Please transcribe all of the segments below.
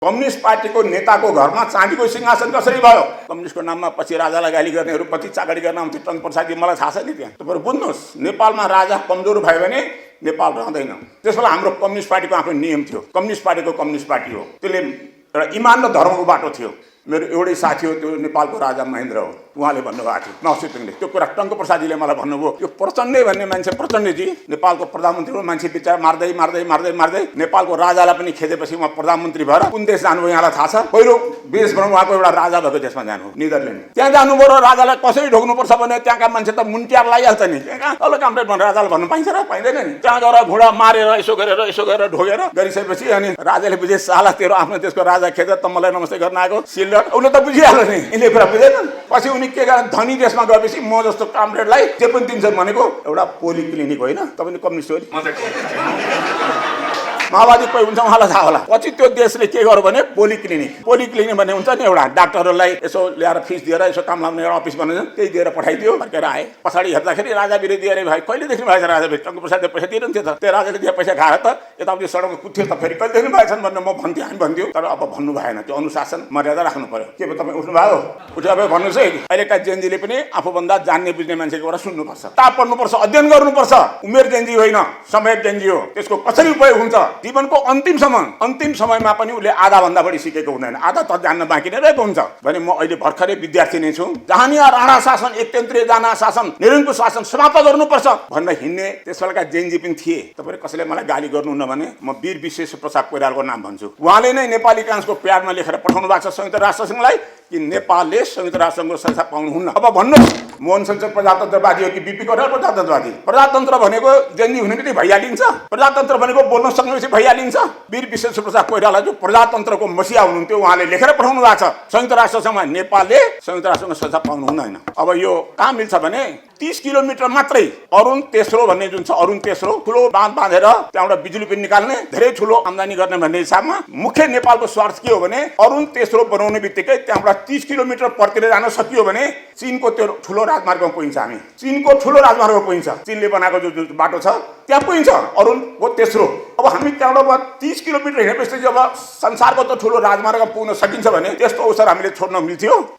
Communist पार्टीको नेताको घरमा चाँदीको सिंहासन कसरी भयो? कम्युनिस्टको नाममा पछि राजालाई गाली गर्नेहरू पछि चाकरी गर्न आउँथे टन प्रसादजी, मलाई थाहा छ नि। त्यहाँ तपाईहरु बुझ्नुहोस्, नेपालमा राजा कमजोर भयो भने नेपाल रहँदैन। त्यसबेला हाम्रो कम्युनिस्ट पार्टीको आफ्नो नियम थियो। कम्युनिस्ट पार्टीको कम्युनिस्ट पार्टी हो, त्यसले एउटा इमान र धर्मको बाटो थियो। मेरो एउटै साथी हो, त्यो नेपालको राजा महेन्द्र हो। उहाँले भन्नुभएको थियो नवसितङले, त्यो कुरा टङ्क प्रसादजीले मलाई भन्नुभयो। यो प्रचण्ड भन्ने मान्छे, प्रचण्डजी नेपालको प्रधानमन्त्रीको मान्छे बिचार मार्दै मार्दै मार्दै मार्दै नेपालको राजालाई पनि खेदेपछि उहाँ प्रधानमन्त्री भएर कुन देश जानुभयो यहाँलाई थाहा छ? पहिलो देश भनौँ उहाँको एउटा राजा भएको देशमा जानु, निदरल्यान्ड। त्यहाँ जानुभयो र राजालाई कसरी ढोग्नुपर्छ भने त्यहाँका मान्छे त मुन्ट्यार लागिहाल्छ नि। त्यहाँ तल कामरेड भनेर राजालाई भन्नु पाइन्छ र? पाइँदैन नि। त्यहाँ गएर घुँडा मारेर यसो गरेर ढोगेर गरिसकेपछि अनि राजाले बुझे साला तेरो आफ्नो देशको राजा खेद त मलाई नमस्ते गर्न आएको सिल्लर। उसले त बुझिहाल्यो नि, यिनले कुरा बुझेन। पछि उनी के गर्ने, धनी देशमा गएपछि म जस्तो कामरेडलाई जे पनि दिन्छ भनेको एउटा पोलिक्लिनिक होइन। तपाईँ कम्युनिस्ट हो नि, माओवादी कोही हुन्छ उहाँलाई थाहा होला। पछि त्यो देशले के गर्यो भने पोलिक्लिनिक भन्ने हुन्छ नि, एउटा डाक्टरहरूलाई यसो ल्याएर फिस दिएर यसो काम लाग्ने एउटा अफिस बनाउँछ, त्यही दिएर पठाइदियो। फर्केर आए, पछाडि हेर्दाखेरि राजा विरोधी अरे भाइ कहिले देख्नु भएको छ? राजा टङ्क प्रसादले पैसा दिइरहन्थ्यो त, त्यो राजाले दिए पैसा खाएर त यताउति सडकमा कुद्थ्यो त, फेरि कहिले देख्नु भएको छन् भनेर म भन्थेँ, हामी भन्थ्यो। तर अब भन्नु भएन, त्यो अनुशासन मर्यादा राख्नु पर्यो। के भयो तपाईँ उठ्नु भयो? उठ्यो अब भन्नुहोस् है। अहिलेका जेनजीले पनि आफूभन्दा जान्ने बुझ्ने मान्छेको कुरा सुन्नुपर्छ, किताब पढ्नुपर्छ, अध्ययन गर्नुपर्छ। उमेर जेनजी होइन, समय जेनजी हो। त्यसको कसरी उपयोग हुन्छ जीवनको अन्तिम समयमा पनि उसले आधाभन्दा बढी सिकेको हुँदैन, आधा त जान्न बाँकी नै रहेको हुन्छ। भने म अहिले भर्खरै विद्यार्थी नै छु, जहाँनिया राणा शासन, एकतन्त्रीय जाना शासन, निरङ्कुश शासन समाप्त गर्नुपर्छ भनेर हिँड्ने त्यसबेलाका जेनजी पनि थिए। तपाईँले कसैले मलाई गाली गर्नुहुन्न भने म वीर विश्वेश्वर प्रसाद कोइरालाको नाम भन्छु। उहाँले नै नेपाली काङ्ग्रेसको प्याडमा लेखेर पठाउनु भएको छ संयुक्त राष्ट्रसङ्घलाई कि नेपालले संयुक्त राष्ट्रसङ्घको संस्था पाउनुहुन्न। अब भन्नुहोस्, मोहन शमशेर प्रजातन्त्रवादी हो कि बिपी कोइराला प्रजातन्त्रवादी? प्रजातन्त्र भनेको जेनजी हुने बित्तिकै भइहालिन्छ। प्रजातन्त्र भनेको बोल्न सक्नेपछि भइहालिन्छ। वीर विश्वेश्वर प्रसाद कोइराला जो प्रजातन्त्रको मसिया हुनुहुन्थ्यो, उहाँले लेखेर पठाउनु भएको छ संयुक्त राष्ट्रसङ्घमा नेपालले संयुक्त राष्ट्रसङ्घको संस्था पाउनु हुँदैन। अब यो कहाँ मिल्छ भने 30 किलोमिटर मात्रै अरुण तेस्रो भन्ने जुन छ, अरुण तेस्रो ठुलो बाँध बाँधेर त्यहाँबाट बिजुली पनि निकाल्ने, धेरै ठुलो आम्दानी गर्ने भन्ने हिसाबमा मुख्य नेपालको स्वार्थ के हो भने अरुण तेस्रो बनाउने बित्तिकै त्यहाँबाट 30 किलोमिटर परतिर जान सकियो भने चीनको त्यो ठुलो राजमार्गमा पुगिन्छ। हामी चीनको ठुलो राजमार्गमा पुगिन्छ, चीनले बनाएको जो बाटो छ त्यहाँ पुगिन्छ अरुणको तेस्रो। अब हामी त्यहाँबाट 30 किलोमिटर हिँडेपछि जब संसारको त ठुलो राजमार्गमा पुग्न सकिन्छ भने त्यस्तो अवसर हामीले छोड्न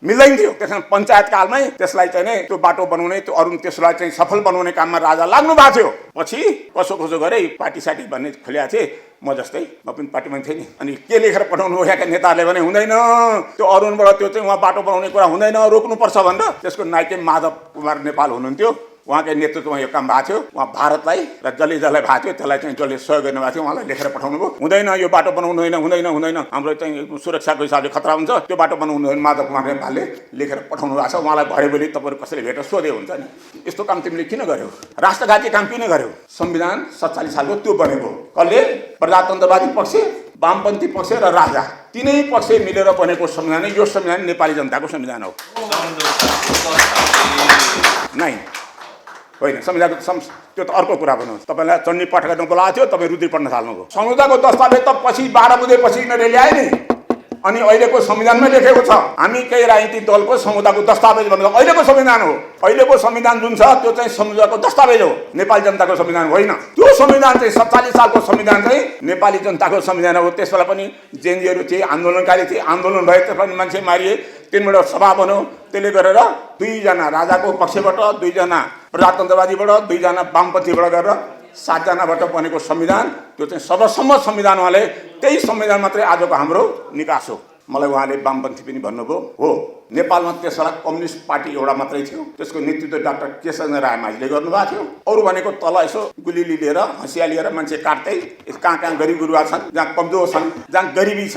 मिल्दैन थियो। त्यसमा पञ्चायत कालमै त्यसलाई चाहिँ नै त्यो बाटो बनाउने, त्यो अरुण तेस्रोलाई चाहिँ सफल बनाउने काममा राजा लाग्नु भएको थियो। पछि कसो गरे पार्टी साटी भन्ने खोलेको थिए, म जस्तै म पनि पार्टीमा थिएँ नि। अनि के लेखेर पठाउनु भयो यहाँका नेताहरूले भने हुँदैन, त्यो अरुणबाट त्यो चाहिँ उहाँ बाटो बनाउने कुरा हुँदैन, रोक्नुपर्छ भनेर। त्यसको नायक माधव कुमार नेपाल हुनुहुन्थ्यो, उहाँकै नेतृत्वमा यो काम भएको थियो। उहाँ भारतलाई र जसलाई भएको थियो त्यसलाई चाहिँ जसले सहयोग गर्नुभएको थियो उहाँलाई लेखेर पठाउनु भयो। हुँदैन, यो बाटो बनाउनु हुँदैन, हाम्रो चाहिँ सुरक्षाको हिसाबले खतरा हुन्छ, त्यो बाटो बनाउनु हुँदैन। माधव कुमार नेपालले लेखेर पठाउनु भएको छ। उहाँलाई भरे भोलि तपाईँहरू कसैले भेटेर सोधे हुन्छ नि, यस्तो काम तिमीले किन गर्यौ, राष्ट्रघाती काम किन गर्यौ? संविधान 47 सालको त्यो बनेको, कसले? प्रजातन्त्रवादी पक्ष, वामपन्थी पक्ष र राजा, तीनै पक्ष मिलेर बनेको संविधान। यो संविधान नेपाली जनताको संविधान हो नै होइन। संविधानको त्यो त अर्को कुरा भन्नुहोस्। तपाईँलाई चण्डी पाठ गर्न बोलाएको थियो, तपाईँ रुद्री पढ्न थाल्नुभयो। संविधानको दस्तावेज त पछि 12 बजेपछि यिनीहरूले ल्याए नि, अनि अहिलेको संविधानमै लेखेको छ। हामी केही राजनीतिक दलको संविधानको दस्तावेज भनेको अहिलेको संविधान हो। अहिलेको संविधान जुन छ त्यो चाहिँ संविधानको दस्तावेज हो, नेपाली जनताको संविधान होइन। त्यो संविधान चाहिँ 47 सालको संविधान चाहिँ नेपाली जनताको संविधान हो। त्यसबेला पनि जेनजीहरू थिए, आन्दोलनकारी थिए, आन्दोलन भए, त्यसमा मान्छे मारिए, 3 वटा सभा बन्यो। त्यसले गरेर 2 जना राजाको पक्षबाट, 2 जना प्रजातन्त्रवादीबाट, 2 जना वामपन्थीबाट गरेर 7 जनाबाट बनेको संविधान, त्यो चाहिँ सर्वसम्मत संविधान। उहाँले त्यही संविधान मात्रै आजको हाम्रो निकास हो। मलाई उहाँले वामपन्थी पनि भन्नुभयो हो। नेपालमा त्यसबेला कम्युनिस्ट पार्टी एउटा मात्रै थियो, त्यसको नेतृत्व डाक्टर केशवचन्द्र रायमाझीले गर्नुभएको थियो। अरू भनेको तल यसो गुलिली लिएर हँसिया लिएर मान्छे काट्दै, कहाँ गरिब गुरुवा छन्, जहाँ कमजोर छन्, जहाँ गरिबी छ,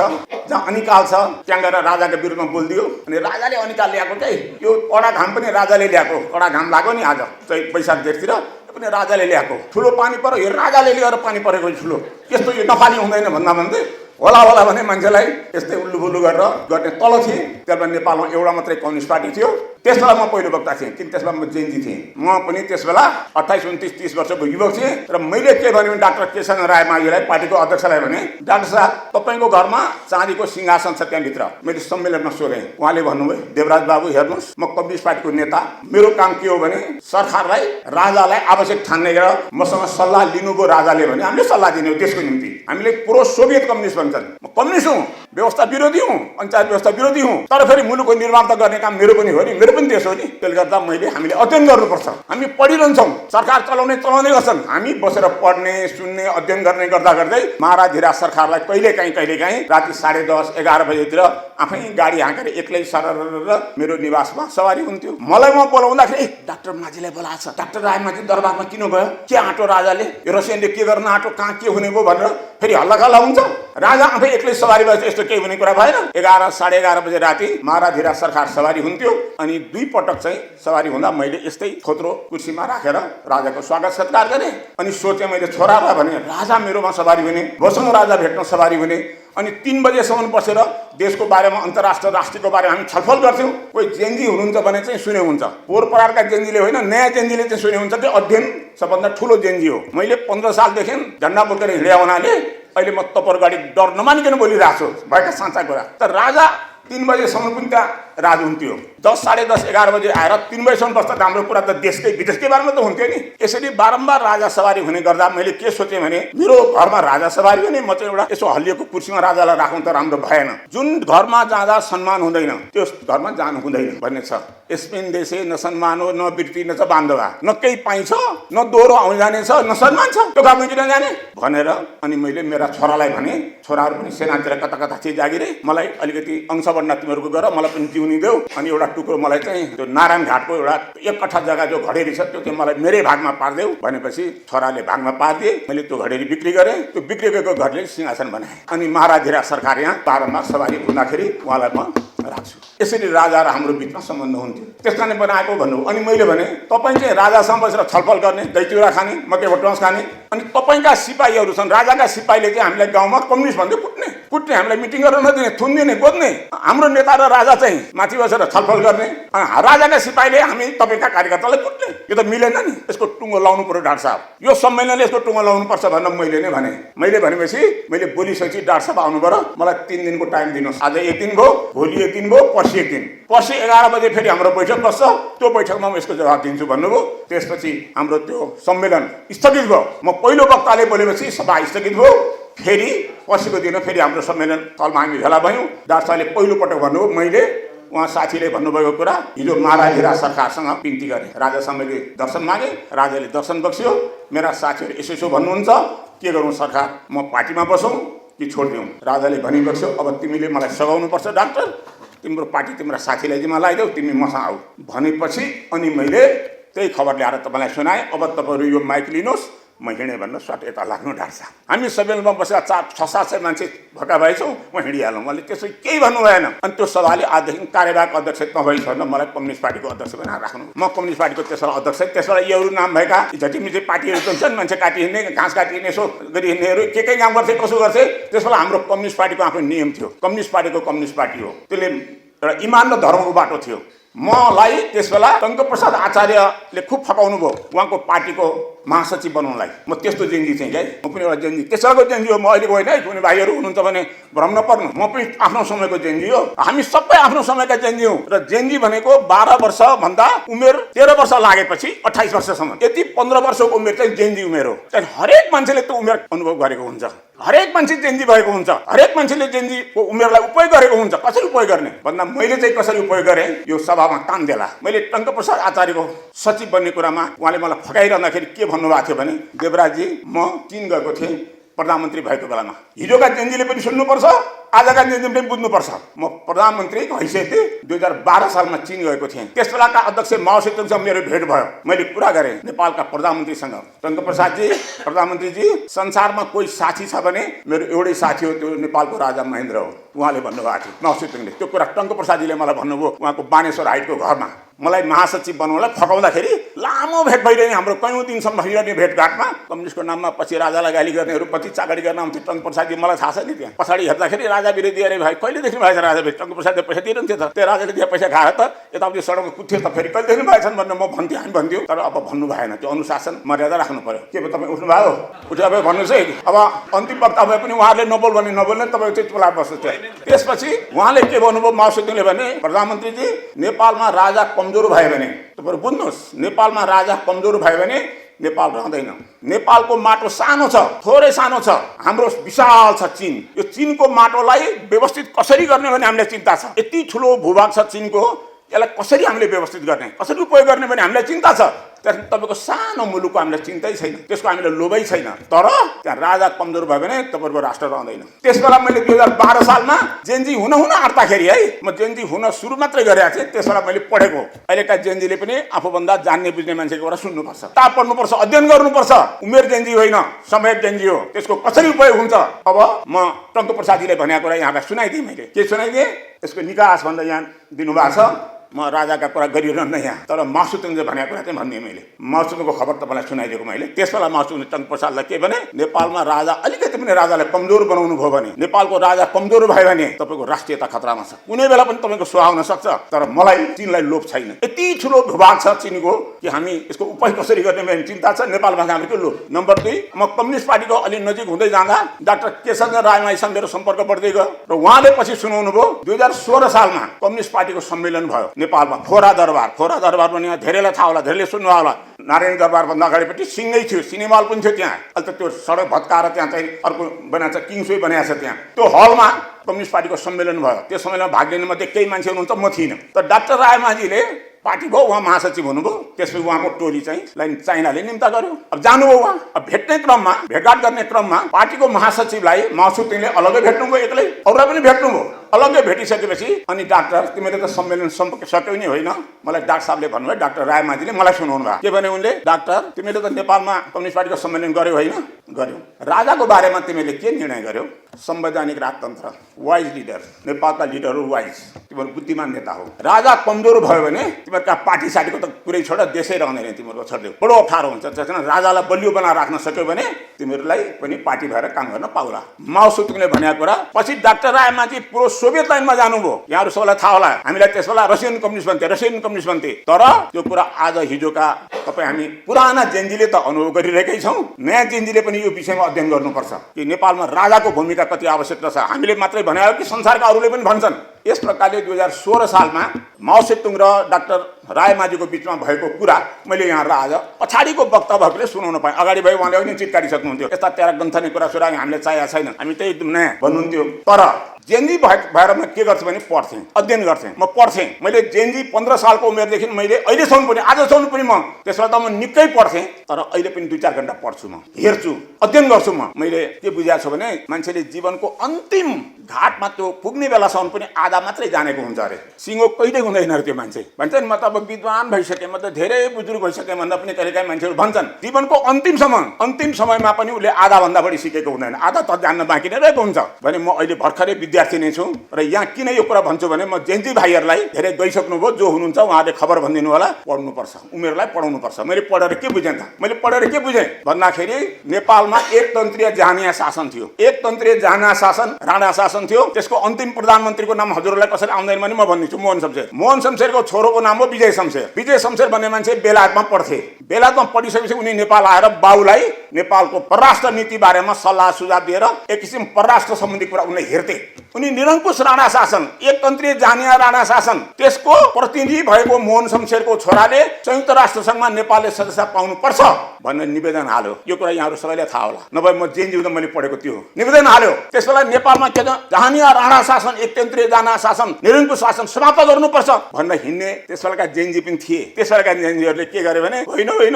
जहाँ अनिकाल छ, त्यहाँ गएर राजाको विरुद्धमा बोलिदियो। अनि राजाले अनिकाल ल्याएको चाहिँ यो कडा घाम पनि राजाले ल्याएको, कडा घाम लाग्यो नि आज चाहिँ वैशाख जेठतिर पनि राजाले ल्याएको। ठुलो पानी पर्यो, यो राजाले लिएर पानी परेको ठुलो, यस्तो यो नफाली हुँदैन भन्दै होला भने मान्छेलाई यस्तै उल्लु फुल्लु गरेर गर्ने तल थिए। त्यहाँबाट नेपालमा एउटा मात्रै कम्युनिस्ट पार्टी थियो, त्यसबेला म पहिलो वक्ता थिएँ, किन त्यसबेला म जेएनजी थिएँ। म पनि त्यसबेला 28, 29, 30 वर्षको युवक थिएँ र मैले के भने डाक्टर केशव राय माझीलाई, पार्टीको अध्यक्षलाई भने, डाक्टर साहब तपाईँको घरमा चाँदीको सिंहासन छ त्यहाँभित्र। मैले सम्मेलनमा सोधेँ, उहाँले भन्नुभयो, देवराज बाबु हेर्नुहोस्, म कम्युनिस्ट पार्टीको नेता, मेरो काम के हो भने सरकारलाई, राजालाई आवश्यक ठान्ने गरेर मसँग सल्लाह लिनुभयो राजाले भने हामीले सल्लाह दिने हो देशको निम्ति। हामीले प्रो सोभियत कम्युनिस्ट भन्छन्, म कम्युनिस्ट हुँ, व्यवस्था विरोधी हुँ, पञ्चायत व्यवस्था विरोधी हुँ, तर फेरि मुलुकको निर्माण त गर्ने काम मेरो पनि हो नि, मेरो पनि देश हो नि। त्यसले गर्दा हामीले अध्ययन गर्नुपर्छ। हामी पढिरहन्छौँ, सरकार चलाउने गर्छन्, हामी बसेर पढ्ने, सुन्ने, अध्ययन गर्ने गर्दा गर्दै महाराज सरकारलाई कहिलेकाहीँ राति 10:30, 11 बजेतिर आफै गाडी हाँकेर एक्लै सरर मेरो निवासमा सवारी हुन्थ्यो। मलाई म बोलाउँदाखेरि डाक्टर माझीलाई बोलाएको छ, डाक्टर राय माझी दरबारमा किन गयो, के आँटो राजाले, रसियनले के गर्न आँटो, कहाँ के हुने भयो भनेर फेरि हल्लाखल्ला हुन्छ। राजा आफै एक्लै सवारी भएछ, यस्तो केही हुने कुरा भएन। 11, 11:30 बजे राति महाराज सरकार सवारी हुन्थ्यो अनि 2 पटक चाहिँ सवारी हुँदा मैले यस्तै थोत्रो कुर्सीमा राखेर राजाको स्वागत सत्कार गरेँ। अनि सोचेँ मैले छोरालाई भने राजा मेरोमा सवारी हुने, मसँग राजा भेट्न सवारी हुने। अनि 3 बजेसम्म बसेर देशको बारेमा, अन्तर्राष्ट्रिय राष्ट्रको बारेमा हामी छलफल गर्थ्यौँ। कोही जेएनजी हुनुहुन्छ भने चाहिँ सुने हुन्छ, पोहोर परारका जेएनजीले होइन, नयाँ जेएनजीले चाहिँ सुने हुन्छ कि अध्ययन सबभन्दा ठुलो जेएनजी हो। मैले 15 सालदेखि झन्डा बोकेर हिँड्या हुनाले अहिले म तपर गाडी डर नमानिकन बोलिरहेको छु, भएका साँचा कुरा। तर राजा 3 बजेसम्म पनि त्यहाँ राज हुन्थ्यो। 10, 10:30, 11 बजे आएर 3 बजेसम्म बस्दा हाम्रो कुरा त देशकै विदेशकै बारेमा त हुन्थ्यो नि। यसरी बारम्बार राजा सवारी हुने गर्दा मैले के सोचेँ भने मेरो घरमा राजा सवारी हुने, म चाहिँ एउटा यसो हल्लिएको कुर्सीमा राजालाई राखौँ त राम्रो भएन। जुन घरमा जाँदा सम्मान हुँदैन त्यो घरमा जानु हुँदैन भन्ने छ। यस्मिन देशे न सम्मान हो, न वृत्ति, न च बान्धवा, न केही पाइन्छ, न दोहोरो आउन जाने छ, न सम्मान छ, त्यो काम किन जाने भनेर अनि मैले मेरा छोरालाई भने, छोराहरू पनि सेनातिर कता कता थिए जागिरे, मलाई अलिकति अंश बढ्न तिमीहरूको गर, मलाई पनि जिउनी देऊ। अनि एउटा टुक्रो मलाई चाहिँ त्यो नारायण घाटको एउटा 1 कट्ठा जग्गा जो घडेरी छ त्यो चाहिँ मलाई मेरै भागमा पारिदेऊ भनेपछि छोराले भागमा पारिदिए। मैले त्यो घडेरी बिक्री गरेँ, त्यो बिक्री गरेको घरले सिंहासन बनाएँ। अनि महाराज सरकार यहाँ बारम्बार सवारी हुँदाखेरि उहाँलाई म राख्छु। यसरी राजा र हाम्रो बिचमा सम्बन्ध हुन्थ्यो, त्यस कारण बनाएको भन्नु। अनि मैले भने तपाईँ चाहिँ राजासँग बसेर छलफल गर्ने, दही चिउरा खाने, मकै भटमास खाने, अनि तपाईँका सिपाहीहरू छन्, राजाका सिपाहीले चाहिँ हामीलाई गाउँमा कम्युनिस्ट भन्दै कुट्ने, हामीलाई मिटिङ गर्न नदिने, थुनिदिने, गोद्ने। हाम्रो नेता र राजा चाहिँ माथि बसेर छलफल गर्ने, राजाका सिपाहीले हामी तपाईँका कार्यकर्तालाई कुट्ने। यो त मिलेन नि, यसको टुङ्गो लाउनु पर्यो डाक्टर साहब, यो सम्मेलनले यसको टुङ्गो लाउनु पर्छ भनेर मैले नै भने। मैले भनेपछि मैले बोलिसकेपछि डाक्टर साहब आउनु पर्यो, मलाई 3 दिनको टाइम दिनुहोस्। आज 1 दिन भयो, भोलि 1 दिन भयो, पर्सि 1 दिन। पर्सि 11 बजे फेरि हाम्रो बैठक बस्छ, त्यो बैठकमा म यसको जवाब दिन्छु भन्नुभयो। त्यसपछि हाम्रो त्यो सम्मेलन स्थगित भयो। म पहिलो वक्ताले बोलेपछि सभा स्थगित भयो। फेरि पर्सिको दिन फेरि हाम्रो सम्मेलन स्थलमा हामी भेला भयौँ। डाक्टर साहबले पहिलोपटक भन्नुभयो, मैले उहाँ साथीले भन्नुभएको कुरा हिजो महाराज सरकारसँग बिन्ती गरेँ, राजासँग मैले दर्शन मागेँ, राजाले दर्शन बक्स्यो। मेरा साथीहरू यसो भन्नुहुन्छ, के गरौँ सरकार, म पार्टीमा बसौँ कि छोडिदिउँ? राजाले भनिबक्स्यो, अब तिमीले मलाई सघाउनु पर्छ डाक्टर, तिम्रो पार्टी तिम्रो साथीलाई जिम्मा लगाइदेऊ, तिमी मसँग आऊ भनेपछि अनि मैले त्यही खबर ल्याएर तपाईँलाई सुनाएँ। अब तपाईँहरू यो माइक लिनुहोस्, म हिँडेँ भन्नु सट यता लाग्नु डाक्टर साहब। हामी सम्मेलनमा बसेर 600-700 मान्छे भएका भएछौँ, म हिँडिहालौँ। मैले त्यसो केही भन्नु भएन। अनि त्यो सभाले आजदेखि कार्यवाहक अध्यक्ष नभइसक्न मलाई कम्युनिस्ट पार्टीको अध्यक्ष बनाएर राख्नु। म कम्युनिस्ट पार्टीको त्यसो अध्यक्ष, त्यसबाट योहरू नाम भएका झटिमिझे पार्टीहरू हुन्छन्, मान्छे काटी हिँड्ने, घाँस काटी हिँड्ने, यसो गरी हिँड्नेहरू के काम गर्थे, कसो गर्थे। त्यसबाट हाम्रो कम्युनिस्ट पार्टीको आफ्नो नियम थियो। कम्युनिस्ट पार्टीको कम्युनिस्ट पार्टी हो, त्यसले एउटा इमान र धर्मको बाटो थियो। मलाई त्यसबेला टङ्कप्रसाद आचार्यले खुब फकाउनु भयो उहाँको पार्टीको महासचिव बनाउनलाई। म त्यस्तो जेएनजी थिएँ क्या, म पनि एउटा जेएनजी, त्यसैको जेएनजी हो, म अहिलेको होइन है। कुनै भाइहरू हुनुहुन्छ भने भ्रम नपर्नु, म पनि आफ्नो समयको जेएनजी हो। हामी सबै आफ्नो समयका जेएनजी हौँ। र जेएनजी भनेको 12 वर्षभन्दा उमेर 13 वर्ष लागेपछि 28 वर्षसम्म, यति 15 वर्षको उमेर चाहिँ जेएनजी उमेर हो। त्यहाँदेखि हरेक मान्छेले त्यो उमेर अनुभव गरेको हुन्छ, हरेक मान्छे जेएनजी भएको हुन्छ, हरेक मान्छेले जेएनजीको उमेरलाई उपयोग गरेको हुन्छ। कसरी उपयोग गर्ने भन्दा मैले चाहिँ कसरी उपयोग गरेँ, यो सभामा काम देला। मैले टङ्कप्रसाद आचार्यको सचिव बन्ने कुरामा उहाँले मलाई फकाइरहँदाखेरि के भन्नुभएको थियो भने, देवराजजी म चीन गएको थिएँ प्रधानमन्त्री भएको बेलामा। हिजोका जेएनजीले पनि सुन्नुपर्छ, आजका जेएनजीले पनि बुझ्नुपर्छ। म प्रधानमन्त्रीको हैसियतले 2012 सालमा चीन गएको थिएँ। त्यस बेलाका अध्यक्ष माओ सेतुङसँग मेरो भेट भयो। मैले कुरा गरेँ नेपालका प्रधानमन्त्रीसँग, टङ्कप्रसादजी, प्रधानमन्त्रीजी, संसारमा कोही साथी छ भने मेरो एउटै साथी हो, त्यो नेपालको राजा महेन्द्र हो। उहाँले भन्नुभएको थियो माओ सेतुङले। त्यो कुरा टङ्कप्रसादजीले मलाई भन्नुभयो उहाँको बानेश्वर हाइटको घरमा। मलाई महासचिव बनाउनलाई फकाउँदाखेरि लामो भेट भइरहने हाम्रो कयौं दिनसम्म भइरहने भेटघाटमा कम्युनिस्टको नाममा पछि राजालाई गाली गर्नेहरू पछि चाकरी गर्न आउँथे। टङ्कप्रसादजी मलाई थाहा छ नि त्यहाँ पछाडि हेर्दाखेरि राजा विरोधी अरे भाइ कहिले देख्नु भएको छ राजा विरोधी टङ्कप्रसादले पैसा दिइरहन्थ्यो त त्यो राजाले दिए पैसा खाएर त यताउति सडकमा कुद्थ्यो त फेरि कहिले देख्नु भएको छन् भनेर म भन्थेँ हामी भन्थ्यौँ तर अब भन्नु भएन त्यो अनुशासन मर्यादा राख्नु पर्यो। के भयो तपाईँ उठ्नु भयो उठ्यो अब भन्नुहोस् है अब अन्तिम वक्ता भए पनि उहाँहरूले नबोल भने नबोल्ने तपाईँ चाहिँ चुला बस्नु थियो। त्यसपछि उहाँले के भन्नुभयो माओसेतुङले भने प्रधानमन्त्रीजी नेपालमा राजा कमजोर भयो भने तपाईहरु बुझ्नुहोस् नेपालमा राजा कमजोर भयो भने नेपाल रहँदैन। नेपालको माटो सानो छ थोरै सानो छ हाम्रो विशाल छ चीन यो चीनको माटोलाई व्यवस्थित कसरी गर्ने भन्ने हामीलाई चिन्ता छ। यति ठुलो भूभाग छ चीनको यसलाई कसरी हामीले व्यवस्थित गर्ने कसरी उपयोग गर्ने भन्ने हामीलाई चिन्ता छ। त्यसैले तपाईको सानो मुलुकको हामीलाई चिन्तै छैन त्यसको हामीलाई लोभै छैन तर त्यहाँ राजा कमजोर भयो भने तपाईको राष्ट्र रहँदैन। त्यसबेला मैले 2012 सालमा जेनजी हुन आँट्दाखेरि है म जेनजी हुन सुरु मात्रै गरेको थिएँ त्यसबेला मैले पढेको अहिलेका जेनजीले पनि आफूभन्दा जान्ने बुझ्ने मान्छेको कुरा सुन्नुपर्छ किताब पढ्नुपर्छ अध्ययन गर्नुपर्छ। उमेर जेनजी होइन समय जेनजी हो त्यसको कसरी उपयोग हुन्छ। अब म टङ्कप्रसादजीले भनेको कुरा यहाँलाई सुनाइदिएँ मैले के सुनाइदिएँ यसको निकास भन्दा यहाँ दिनुभएको छ। म राजाका कुरा गरिरहन्न यहाँ तर माओसेतुङले भनेको कुरा चाहिँ भन्ने मैले माओसेतुङको खबर तपाईँलाई सुनाइदिएको मैले। त्यसबेला माओसेतुङले टङ्कप्रसादलाई के भने नेपालमा राजा अलिकति पनि राजालाई कमजोर बनाउनु भयो भने नेपालको राजा कमजोर भयो भने तपाईँको राष्ट्रियता खतरामा छ कुनै बेला पनि तपाईँको सुहा हुन सक्छ। तर मलाई चीनलाई लोभ छैन यति ठुलो भूभाग छ चीनको कि हामी यसको उपयोग कसरी गर्ने भन्ने चिन्ता छ। नेपालमा हाम्रो के लोभ। नम्बर 2 म कम्युनिस्ट पार्टीको अलि नजिक हुँदै जाँदा डाक्टर केशव रायमाझीसँग मेरो सम्पर्क बढ्दै गयो र उहाँले पछि सुनाउनु भयो 2016 सालमा कम्युनिस्ट पार्टीको सम्मेलन भयो नेपालमा फोरा दरबार पनि धेरैलाई थाहा होला धेरैले सुन्नु होला। नारायण दरबारभन्दा अगाडिपट्टि सिंहै थियो सिनेमा हल पनि थियो त्यहाँ अहिले त त्यो सडक भत्काएर त्यहाँ चाहिँ अर्को बनाएको छ किङ्सवे बनाएको छ त्यहाँ त्यो हलमा कम्युनिस्ट पार्टीको सम्मेलन भयो। त्यो सम्मेलनमा भाग लिने मध्ये केही मान्छे हुनुहुन्छ म थिइनँ तर डाक्टर रायमाझीले पार्टी भयो उहाँ महासचिव हुनुभयो त्यसपछि उहाँको टोली चाहिँ चाइनाले निम्ता गर्यो। अब जानुभयो उहाँ अब भेट्ने क्रममा भेटघाट गर्ने क्रममा पार्टीको महासचिवलाई माओसेतुङले अलग्गै भेट्नुभयो एक्लै अरूलाई पनि भेट्नुभयो अलग्गै भेटिसकेपछि अनि डाक्टर तिमीले त सम्मेलन सक्यौ नि होइन मलाई डाक्टर साहबले भन्नुभयो डाक्टर रायमाझीले मलाई सुनाउनु भयो के भने उनले डाक्टर तिमीले त नेपालमा कम्युनिस्ट पार्टीको सम्मेलन गर्यौ होइन गर्यौ राजाको बारेमा तिमीले के निर्णय गर्यौ संवैधानिक राजतन्त्र वाइज लिडर नेपालका लिडरहरू वाइज तिम्रो बुद्धिमान नेता हो। राजा कमजोर भयो भने तिमीहरूका पार्टी साटीको त कुरै छोड देशै रहँदैन तिमीहरूको छोड्देऊ बडो अप्ठ्यारो हुन्छ। त्यसैले राजालाई बलियो बनाएर राख्न सक्यो भने तिमीहरूलाई पनि पार्टी भएर काम गर्न पाउला। माओसेतुङले भनेको कुरा पछि डाक्टर रायमाझी पुरो सोभियत लाइनमा जानुभयो। यहाँहरू सबैलाई थाहा होला हामीलाई त्यसबेला रसियन कम्युनिस्ट भन्थे तर त्यो कुरा आज हिजोका तपाईँ हामी पुराना जेनजीले त अनुभव गरिरहेकै छौँ नयाँ जेनजीले पनि यो विषयमा अध्ययन गर्नुपर्छ कि नेपालमा राजाको भूमिका कति आवश्यकता छ। हामीले मात्रै भने हो कि संसारका अरूले पनि भन्छन्। यस प्रकारले 2016 सालमा माओसेतुङ र डाक्टर रायमाझीको बिचमा भएको कुरा मैले यहाँलाई आज पछाडिको वक्तव्यहरूले सुनाउन पाएँ। अगाडि भयो उहाँले अघि चितकारिसक्नुहुन्थ्यो यस्ता तेरा गन्थने कुरा सुरा हामीले चाहिएको छैन हामी त्यही नयाँ भन्नुहुन्थ्यो। तर जेनजी भएर म के गर्छु भने पढ्थेँ अध्ययन गर्थेँ म पढ्थेँ मैले जेनजी 15 सालको उमेरदेखि मैले अहिलेसम्म पनि आजसम्म पनि म त्यसबाट त म निकै पढ्थेँ तर अहिले पनि 2-4 घण्टा पढ्छु म हेर्छु अध्ययन गर्छु। मैले के बुझाएको छु भने मान्छेले जीवनको अन्तिम घाटमा त्यो पुग्ने बेलासम्म पनि आधा मात्रै जानेको हुन्छ अरे सिङ्गो कहिले हुँदैन अरे त्यो मान्छे भन्छन् म त अब विद्वान भइसकेँ म त धेरै बुजुर्ग भइसकेँ भन्दा पनि कहिलेकाहीँ मान्छेहरू भन्छन् जीवनको अन्तिम समयमा पनि उसले आधाभन्दा बढी सिकेको हुँदैन आधा त जान्न बाँकी नै रहेको हुन्छ भने म अहिले भर्खरै विद्यार्थी नै छु र यहाँ किन यो कुरा भन्छु भने म जेनजी भाइहरूलाई धेरै गइसक्नुभयो जो हुनुहुन्छ उहाँले खबर भनिदिनु होला पढ्नुपर्छ उमेरलाई पढाउनुपर्छ। मैले पढेर के बुझेँ त मैले पढेर के बुझेँ भन्दाखेरि नेपालमा एकतन्त्रीय जहानिया शासन थियो एकतन्त्रीय जहानिया शासन राणा शासन थियो। त्यसको अन्तिम प्रधानमन्त्रीको नाम हजुरलाई कसरी आउँदैन भने म भनिदिन्छु मोहन शमशेरको छोरोको नाम हो विजय शमशेर भन्ने मान्छे बेलायतमा पढ्थे बेलायतमा पढिसकेपछि उनी नेपाल आएर बाउलाई नेपालको परराष्ट्र नीति बारेमा सल्लाह सुझाव दिएर एक किसिम परराष्ट्र सम्बन्धी कुरा उनले हेर्थे। उनी निरङ्कुश राणा शासन एकतन्त्रीय जहानिया राणा शासन त्यसको प्रतिनिधि भएको मोहन शमशेरको छोराले संयुक्त राष्ट्र सङ्घमा नेपालले सदस्यता पाउनुपर्छ भन्ने निवेदन हाल्यो। यो कुरा यहाँहरू सबैलाई थाहा होला नभए म जेनजी हुँदा मैले पढेको त्यो निवेदन हाल्यो। त्यसबेला नेपालमा के जहानिया राणा शासन एकतन्त्रीय जहानिया शासन निरङ्कुश शासन समाप्त गर्नुपर्छ भनेर हिँड्ने त्यसबेलाका जेनजी पनि थिए। त्यसबेलाका जेनजीहरूले के गरे भने होइन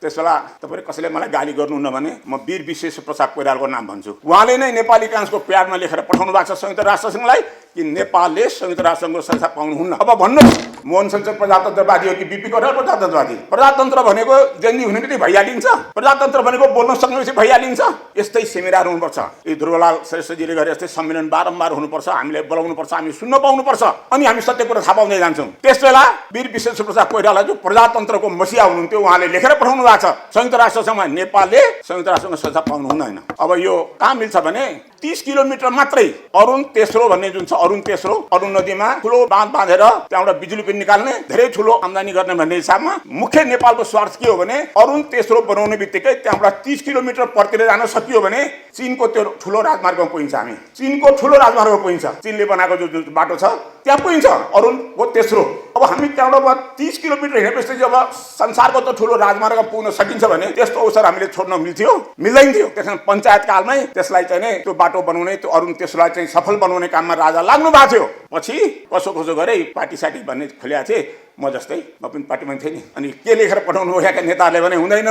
त्यसबेला तपाईँले कसैले मलाई गाली गर्नुहुन्न भने म वीर विश्वेश्वर प्रसाद कोइरालाको नाम भन्छु। उहाँले नै नेपाली काङ्ग्रेसको प्याडमा लेखेर पठाउनु भएको छ संयुक्त राष्ट्रसङ्घलाई कि नेपालले संयुक्त राष्ट्रसङ्घको संस्था पाउनुहुन्न। अब भन्नुहोस्, मोहन शमशेर प्रजातन्त्रवादी हो कि बिपी कोइराला प्रजातन्त्रवादी? प्रजातन्त्र भनेको जेन्जी हुने बित्तिकै भइहालिन्छ, प्रजातन्त्र भनेको बोल्न सक्नेपछि भइहालिन्छ। यस्तै सेमिनार हुनुपर्छ। यी ध्रुवलाल श्रेष्ठजीले गरे जस्तै सम्मेलन बारम्बार हुनुपर्छ, हामीले बोलाउनुपर्छ, हामी सुन्न पाउनुपर्छ, अनि हामी सत्य कुरा थाहा पाउँदै जान्छौँ। त्यस बेला वीर विश्वेश्वर प्रसाद कोइराला जो प्रजातन्त्रको मसिया हुनुहुन्थ्यो, उहाँले लेखेर पठाउनु भएको छ संयुक्त राष्ट्रसङ्घमा नेपालले संयुक्त राष्ट्रसङ्घको संस्था पाउनुहुन्न। अब यो कहाँ मिल्छ भने 30 किलोमिटर मात्रै अरुण तेस्रो भन्ने जुन छ, अरुण तेस्रो, अरुण नदीमा ठुलो बाँध बाँधेर त्यहाँबाट बिजुली पनि निकाल्ने, धेरै ठुलो आम्दानी गर्ने भन्ने हिसाबमा मुख्य नेपालको स्वार्थ के हो भने अरुण तेस्रो बनाउने बित्तिकै त्यहाँबाट 30 किलोमिटर परतिर जान सकियो भने चीनको त्यो ठुलो राजमार्गमा पुगिन्छ। हामी चीनको ठुलो राजमार्गमा पुगिन्छ, चीनले बनाएको जो बाटो छ त्यहाँ पुगिन्छ अरुणको तेस्रो। अब हामी त्यहाँबाट 30 किलोमिटर हिँडेपछि जब संसारको त ठुलो राजमार्गमा पुग्न सकिन्छ भने त्यस्तो अवसर हामीले छोड्न मिल्थ्यो? मिल्दैन थियो। त्यसमा पञ्चायत कालमै त्यसलाई चाहिँ त्यो बाटो बनाउने, त्यो अरुण तेस्रोलाई चाहिँ सफल बनाउने काममा राजा लाग्नु भएको थियो। पछि कसो कसो गरे पार्टी साटी भन्ने खोल्या थिए, म जस्तै म पनि पार्टीमा थिएँ नि। अनि के लेखेर पठाउनु भयो यहाँका नेताहरूले भने हुँदैन,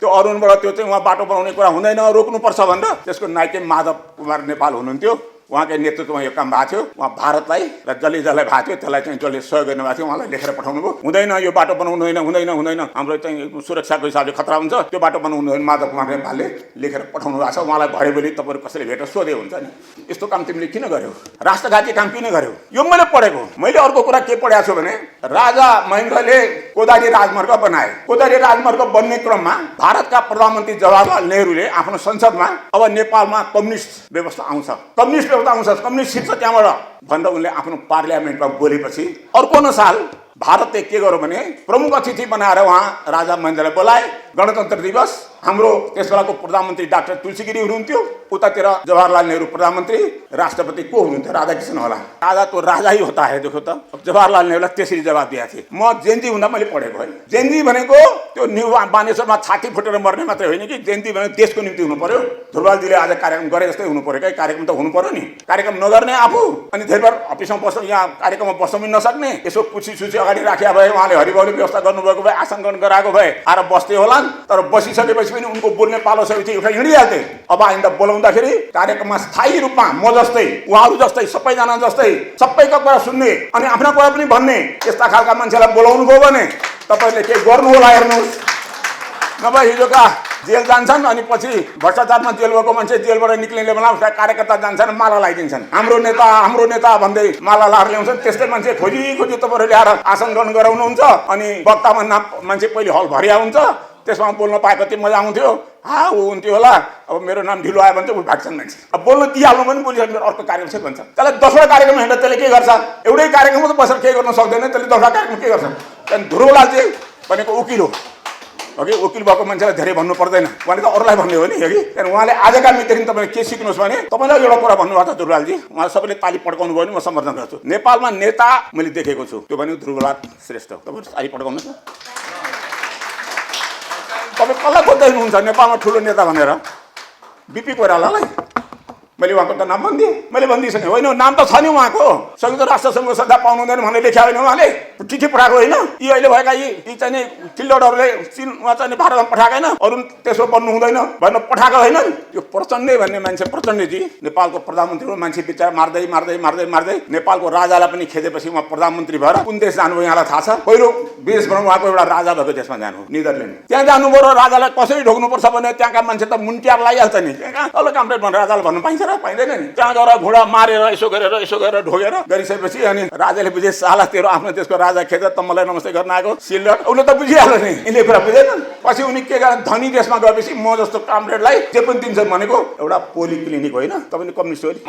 त्यो अरुणबाट त्यो चाहिँ उहाँ बाटो बनाउने कुरा हुँदैन, रोक्नुपर्छ भनेर। त्यसको नायक माधव कुमार नेपाल हुनुहुन्थ्यो, उहाँकै नेतृत्वमा यो काम भएको थियो। उहाँ भारतलाई र जसले जसलाई भएको थियो त्यसलाई चाहिँ जसले सहयोग गर्नुभएको थियो उहाँलाई लेखेर पठाउनु भयो, हुँदैन यो बाटो बनाउनु हुँदैन, हुँदैन हुँदैन, हाम्रो चाहिँ सुरक्षाको हिसाबले खतरा हुन्छ, त्यो बाटो बनाउनु हुँदैन। माधव कुमार नेपालले लेखेर पठाउनु भएको छ। उहाँलाई भरे भोलि तपाईँहरू कसैले भेटेर सोधे हुन्छ नि, यस्तो काम तिमीले किन गर्यौ, राष्ट्रघाती काम किन गर्यौ? यो मैले पढेको। मैले अर्को कुरा के पढेको छु भने राजा महेन्द्रले कोदारी राजमार्ग बनाए। कोदारी राजमार्ग बन्ने क्रममा भारतका प्रधानमन्त्री जवाहरलाल नेहरूले आफ्नो संसदमा अब नेपालमा कम्युनिस्ट व्यवस्था आउँछ, कम्युनिस्ट कम्युनिस्ट सिक्छ त्यहाँबाट भनेर उनले आफ्नो पार्लियामेन्टमा बोलेपछि अर्को साल भारतले के गर्यो भने प्रमुख अतिथि बनाएर उहाँ राजा महेन्द्रलाई बोलाए। गणतन्त्र दिवस हाम्रो त्यस बेलाको प्रधानमन्त्री डाक्टर तुलसी गिरी हुनुहुन्थ्यो, उतातिर जवाहरलाल नेहरू प्रधानमन्त्री, राष्ट्रपति को हुनुहुन्थ्यो? राधाकृष्ण होला। राजा तो राजा ही होता है। देखो त जवाहरलाल नेहरूलाई त्यसरी जवाब दिएको थिए। म जेन्जी हुँदा मैले पढेको है। जेन्जी भनेको त्यो न्यू बानेश्वरमा छाती फुटेर मर्ने मात्रै होइन कि, जेन्जी भनेको देशको निम्ति हुनु पर्यो। ध्रुवलालजीले आज कार्यक्रम गरे जस्तै हुनु पर्यो। क्या कार्यक्रम त हुनु पर्यो नि, कार्यक्रम नगर्ने आफू अनि धेरै बेर अफिसमा बस्नु, यहाँ कार्यक्रममा बस्नु पनि नसक्ने, यसो पुछी सुची अगाडि राखेका भए, उहाँले हरिबाउली व्यवस्था गर्नुभएको भए, आसन ग्रहण गराएको भए आएर बस्दै होला। तर बसिसकेपछि पनि उनको बोल्ने पालो सबै उठा हिँडिहाल्थे। अब आइन्दा बोलाउँदाखेरि कार्यक्रममा स्थायी रूपमा म जस्तै, उहाँहरू जस्तै, सबैजना जस्तै सबैको कुरा सुन्ने अनि आफ्ना कुरा पनि भन्ने यस्ता खालका मान्छेलाई बोलाउनु भयो भने तपाईँले के गर्नु होला हेर्नुहोस्। नभए हिजोका जेल जान्छन् अनि पछि भ्रष्टाचारमा जेल भएको मान्छे जेलबाट निक्लिने बेला उसका कार्यकर्ता जान्छन्, माला लगाइदिन्छन्, हाम्रो नेता भन्दै माला लाएर ल्याउँछन्। त्यस्तै मान्छे खोजी खोजी तपाईँहरू ल्याएर आसन ग्रहण गराउनुहुन्छ अनि वक्तामा मान्छे पहिले हल भरिया हुन्छ, त्यसमा बोल्न पाए कति मजा आउँथ्यो। ऊ हुन्थ्यो होला। अब मेरो नाम ढिलो आयो भने चाहिँ ऊ भाग्छन् मान्छे। अब बोल्न दिइहाल्नु पनि बोलिसक्यो, मेरो अर्को कार्यक्रम चाहिँ भन्छ। त्यसलाई दोस्रो कार्यक्रम हिँड्दा त्यसले के गर्छ? एउटै कार्यक्रममा त बसेर केही गर्न सक्दैन, त्यसले दोस्रो कार्यक्रम के गर्छ? त्यहाँदेखि ध्रुवलाल चाहिँ भनेको वकिल हो कि वकिल भएको मान्छेलाई धेरै भन्नु पर्दैन, उहाँले त अरूलाई भन्ने हो नि कि। त्यहाँदेखि उहाँले आजका मितिदेखि तपाईँले के सिक्नुहोस् भने तपाईँलाई एउटा कुरा भन्नुभएको छ ध्रुवलालजी, उहाँले सबैले ताली पड्काउनु भयो भने म समर्थन गर्छु। नेपालमा नेता मैले देखेको छु, त्यो भनेको ध्रुवलाल श्रेष्ठ। तपाईँहरू ताली पड्काउनुहोस् न। तपाईँ कसलाई खोज्दै हुनुहुन्छ नेपालमा ठुलो नेता भनेर? बिपी कोइरालालाई मैले उहाँको त नाम भनिदिएँ, मैले भनिदिइसकेँ। होइन, नाम त छ नि उहाँको, संयुक्त राष्ट्रसङ्घको सद्धा पाउनु हुँदैन भनेर लेख्या होइन उहाँले, चिठी पठाएको होइन। यी अहिले भएका यी चाहिँ किल्डरहरूले चीन उहाँ चाहिँ भारतमा पठाएको होइन, अरू त्यसो बन्नु हुँदैन भनेर पठाएको होइन। यो प्रचण्डै भन्ने मान्छे, प्रचण्डजी नेपालको प्रधानमन्त्री हो, मान्छे बिचरा मार्दै मार्दै मार्दै मार्दै नेपालको राजालाई पनि खेदेपछि उहाँ प्रधानमन्त्री भएर कुन देश जानुभयो यहाँलाई थाहा छ? पहिलो विदेश भनौँ उहाँको एउटा राजा भएको देशमा जानु, निदरल्यान्ड। त्यहाँ जानुभयो र राजालाई कसरी ढोग्नुपर्छ भने त्यहाँका मान्छे त मुन्ट्यार लागिहाल्छ नि। त्यहाँ तल कामरेड भनेर राजालाई भन्नु पाइन्छ र पाइँदैन नि। त्यहाँ गएर घुँडा मारेर यसो गरेर ढोगेर गरिसकेपछि अनि राजाले बुझे साला तेरो आफ्नो देशको राजा खेद त मलाई नमस्ते गर्न आएको सिल्लर, उसले त बुझिहाल्यो नि, यिनले कुरा बुझेन। पछि उनी के गरे, धनी देशमा गएपछि म जस्तो कामरेडलाई जे पनि दिन्छन् भनेको एउटा पोलिक्लिनिक होइन। तपाईँले कम्युनिस्ट हो नि,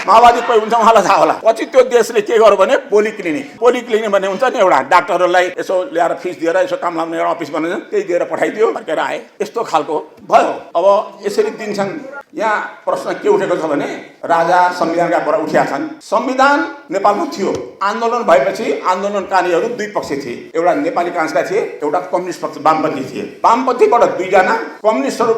माओवादी कोही हुन्छ उहाँलाई थाहा होला। पछि त्यो देशले के गर्यो भने पोलिक्लिनिक भन्ने हुन्छ नि, एउटा डाक्टरहरूलाई यसो ल्याएर फिस दिएर यसो काम लाग्ने एउटा अफिस बनाउँछ, त्यही दिएर पठाइदियो, फर्केर आए, यस्तो खालको भयो। अब यसरी दिन्छन्। यहाँ प्रश्न के उठेको छ भने राजा संविधानका पर उठिया छन्। संविधान नेपालमा थियो, आन्दोलन भएपछि आन्दोलनकारीहरू दुई पक्ष थिए, एउटा नेपाली काङ्ग्रेसका थिए, एउटा कम्युनिस्ट पक्ष वामपन्थी थिए। वामपन्थीबाट 2 जना, कम्युनिस्टहरू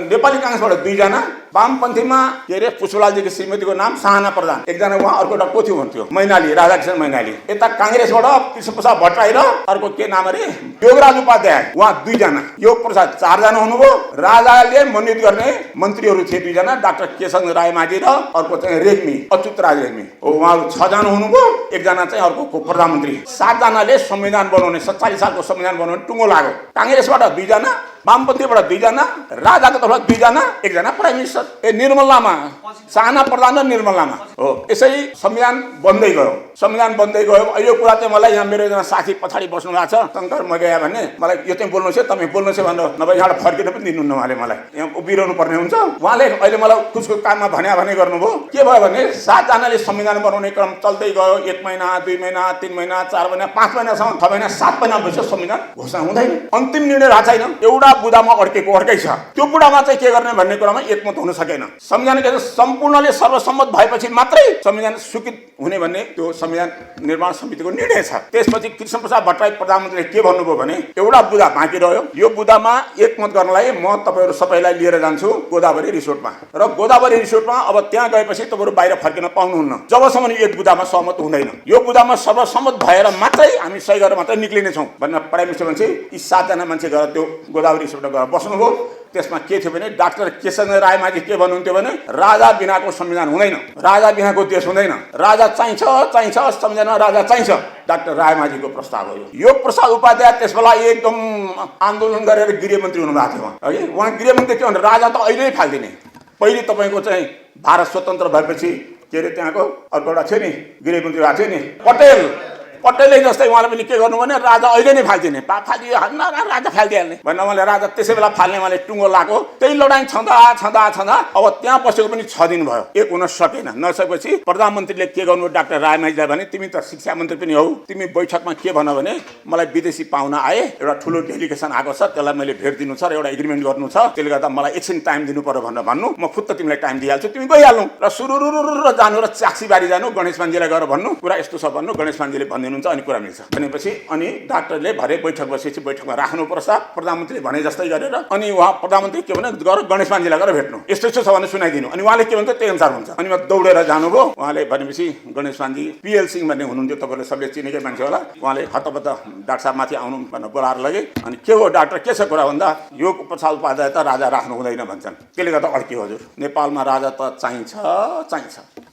नेपाली काङ्ग्रेसबाट 2 जना, वामपन्थीमा के अरे पुष्पलालजीको श्रीमतीको नाम साहना प्रधान, एकजना उहाँ, अर्को को थियो भन्थ्यो मैनाली, राधाकृष्ण मैनाली। यता काङ्ग्रेसबाट कृष्णप्रसाद भट्टराई र अर्को के नाम अरे योगराज उपाध्याय, उहाँ 2 जना, योग प्रसाद 4 जना हुनुभयो। राजाले मनोनित गर्ने मन्त्रीहरू थिए 2 जना, डाक्टर केशव राय माझी र अर्को चाहिँ रेग्मी, अच्युत राज रेग्मी, उहाँहरू 6 जना हुनुभयो। एकजना चाहिँ अर्को प्रधानमन्त्री। 7 जनाले संविधान बनाउने 47 सालको संविधान बनाउने टुङ्गो लाग्यो। काङ्ग्रेसबाट 2 जना, वामपन्थीबाट 2 जना, राजाको तर्फबाट 2 जना, एकजना प्राइम मिनिस्टर। निर्मल लामा, साहना प्रधान र निर्मल लामा हो। यसरी संविधान बन्दै गयो, संविधान बन्दै गयो। यो कुरा चाहिँ मलाई यहाँ मेरो एकजना साथी पछाडि बस्नु भएको छ, शङ्कर मगैया भन्ने, मलाई यो चाहिँ बोल्नुहोस् है, तपाईँ बोल्नुहोस् है भनेर, नभए यहाँबाट फर्किन पनि दिनुहुन्न उहाँले, मलाई यहाँ उभिरहनु पर्ने हुन्छ। उहाँले अहिले मलाई कुछको काममा भने गर्नुभयो। के भयो भने 7 जनाले संविधान बनाउने क्रम चल्दै गयो। 1 महिना, 2 महिना, 3 महिना, 4 महिना, 5 महिनासम्म, 6 महिना, 7 महिना भइसक्यो संविधान घोषणा हुँदैन। अन्तिम निर्णय भएको छैन। एउटा बुदामा अड्केको अर्कै छ। त्यो बुदामा चाहिँ के गर्ने भन्ने कुरामा एकमत हुन सकेन। संविधान के सम्पूर्णले सर्वसम्मत भएपछि मात्रै संविधान स्वीकृत हुने भन्ने त्यो संविधान निर्माण समितिको निर्णय छ। त्यसपछि कृष्णप्रसाद भट्टराई प्रधानमन्त्रीले के भन्नुभयो भने एउटा बुदा बाँकी रह्यो। यो बुदामा एकमत गर्नलाई म तपाईहरु सबैलाई लिएर जान्छु गोदावरी रिसोर्टमा, र गोदावरी रिसोर्टमा अब त्यहाँ गएपछि तपाईहरु बाहिर फर्किन पाउनुहुन्न जबसम्म एक बुदामा सहमत हुँदैन। यो बुदामा सर्वसम्मत भएर मात्रै हामी सही गरेर मात्रै निक्लिने छौं भनेर प्राइम मिनिस्टर भन्छ। यी 7 जना मान्छे गएर त्यो गोदावरी रिसोर्टमा गएर बस्नुभयो। त्यसमा के थियो भने डाक्टर केशव राय माझी के भन्नुहुन्थ्यो भने राजा बिनाको संविधान हुँदैन, राजा बिनाको देश हुँदैन, राजा चाहिन्छ चाहिन्छ, संविधानमा राजा चाहिन्छ। डाक्टर राय माझीको प्रस्ताव हो यो। प्रसाद उपाध्याय त्यसबेला एकदम आन्दोलन गरेर गृहमन्त्री हुनुभएको थियो है। उहाँ गृहमन्त्री के भने राजा त अहिले फाल्दिने। पहिले तपाईको चाहिँ भारत स्वतन्त्र भएपछि के अरे त्यहाँको अर्को एउटा थियो नि गृहमन्त्री भएको थियो नि पटेलले जस्तै उहाँले पनि के गर्नु भने राजा अहिले नै फाल्दिने, फालियो राजा फालिदिइहाल्ने भनेर उहाँले राजा त्यसै बेला फाल्ने उहाँले टुङ्गो लाग्यो। त्यही लडाइँ छँदा अब त्यहाँ बसेको पनि 6 दिन भयो, एक हुन सकेन। नसकेपछि प्रधानमन्त्रीले के गर्नु डाक्टर राय माझीलाई भने तिमी त शिक्षा मन्त्री पनि हौ, तिमी बैठकमा के भन भने मलाई विदेशी पाहुना आए, एउटा ठुलो डेलिगेसन आएको छ, त्यसलाई मैले भेट दिनु छ र एउटा एग्रिमेन्ट गर्नु छ, त्यसले गर्दा मलाई एकछिन टाइम दिनु पर्यो भनेर भन्नु। म खुद त तिमीलाई टाइम दिइहाल्छु, तिमी गइहाल्नु र सुरुरुरु जानु र चाक्सीबारी जानु, गणेश मान्जीलाई गएर भन्नु कुरा यस्तो छ भन्नु। गणेश मान्जीले भनिदिनु हुन्छ अनि कुरा मिल्छ भनेपछि अनि डाक्टरले भरे बैठक बसेपछि बैठकमा राख्नु प्रस्ताव प्रधानमन्त्रीले भने जस्तै गरेर अनि उहाँ प्रधानमन्त्री के भने गएर गणेश मान्जीलाई गएर भेट्नु, यस्तो छ भने सुनाइदिनु। अनि उहाँले के भन्छ त्यही अनुसार हुन्छ। अनि म दौडेर जानुभयो। उहाँले भनेपछि गणेश मान्जी पिएल सिंह भन्ने हुनुहुन्थ्यो, तपाईँले सबले चिनेकै मान्छे होला। उहाँले हतपत डाक्टर साहब माथि आउनु भनेर बोलाएर लगे। अनि के हो डाक्टर के छ कुरा भन्दा यो प्रसाद उपाध्याय त राजा राख्नु हुँदैन भन्छन्। त्यसले गर्दा अड्कियो हजुर, नेपालमा राजा त चाहिन्छ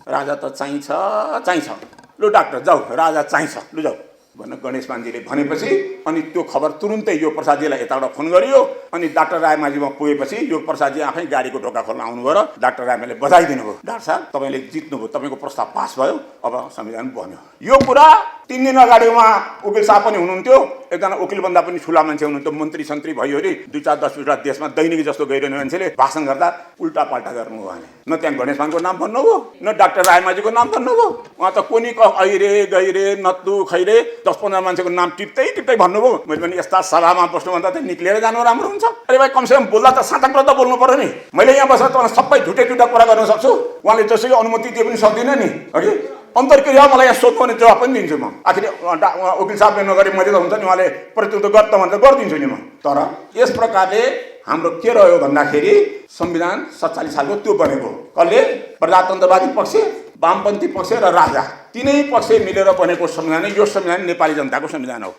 राजा त चाहिन्छ लु डाक्टर जाऊ राजा चाहिन्छ लु जाऊ भनेर गणेश मान्जीले भनेपछि अनि त्यो खबर तुरुन्तै योग प्रसादजीलाई यताबाट फोन गरियो। अनि डाक्टर राय माझीमा पुगेपछि योग प्रसादजी आफै गाडीको ढोका खोल्न आउनुभयो र डाक्टर रायमाझीले बधाई दिनुभयो, डाक्टर साहब तपाईँले जित्नुभयो, तपाईँको प्रस्ताव पास भयो, अब संविधान बन्यो। यो कुरा 3 दिन अगाडि उहाँ वकिल साहब पनि हुनुहुन्थ्यो, एकजना वकिलभन्दा पनि ठुला मान्छे हुनुहुन्थ्यो, मन्त्री सन्त्री भयो अरे 2-4-10 वटा देशमा दैनिक जस्तो गइरहने मान्छेले भाषण गर्दा उल्टा पाल्टा गर्नुभयो। उहाँले न त्यहाँ गणेश मानको नाम भन्नुभयो न डाक्टर राय माझीको नाम भन्नुभयो। उहाँ त कोनी ऐरे गैरे नत्तु खैरे 10-15 मान्छेको नाम टिप्दै भन्नुभयो। मैले पनि यस्ता सभामा बस्नुभन्दा त निक्लिएर जानु राम्रो हुन्छ। अरे भाइ कमसेकम बोल्दा त साँचा कुरा त बोल्नु पर्यो नि। मैले यहाँ बसेर तपाईलाई सबै झुटे कुरा गर्न सक्छु, उहाँले जसरी अनुमति दिए पनि सक्दिनँ नि अघि अन्तर्क्रिया मलाई यहाँ सोध्नु भने जवाब पनि दिन्छु म। आखिर वकिल साहबले नगरे मैले त हुन्छ नि, उहाँले प्रत्युत्तर गर्दा भन्छ गरिदिन्छु नि म। तर यस प्रकारले हाम्रो के रह्यो भन्दाखेरि संविधान 47 सालको त्यो बनेको कसले प्रजातन्त्रवादी पक्ष, वामपन्थी पक्ष र राजा तीनै पक्ष मिलेर बनेको संविधान। यो संविधान नेपाली जनताको संविधान हो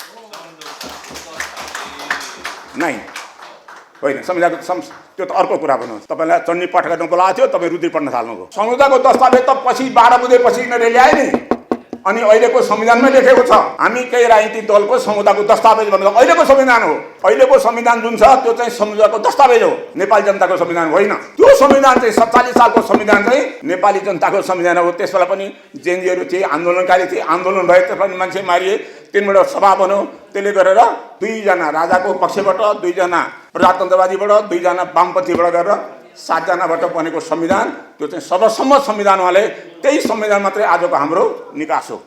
नै होइन। संविधानको त्यो त अर्को कुरा भन्नुहोस्। तपाईँलाई चण्डी पाठ गर्न बोलाएको थियो, तपाईँ रुद्री पढ्न थाल्नुभयो। संविधानको दस्तावेज त पछि 12 बुधेपछि यिनीहरूले ल्याए नि। अनि अहिलेको संविधानमै लेखेको छ हामी केही राजनीतिक दलको संविधानको दस्तावेज भनेर अहिलेको संविधान हो। अहिलेको संविधान जुन छ त्यो चाहिँ संविधानको दस्तावेज हो, नेपाली जनताको संविधान होइन। त्यो संविधान चाहिँ 47 सालको संविधान चाहिँ नेपाली जनताको संविधान हो। त्यसबेला पनि जेएनजीहरू थिए, आन्दोलनकारी थिए, आन्दोलन भयो, त्यसमा मान्छे मारिए, 3 वटा सभा बन्यो। त्यसले गरेर 2 जना राजाको पक्षबाट, 2 जना प्रजातन्त्रवादीबाट, 2 जना वामपन्थीबाट गरेर 7 जनाबाट बनेको संविधान त्यो चाहिँ सर्वसम्मत संविधान। उहाँले त्यही संविधान मात्रै आजको हाम्रो निकास हो।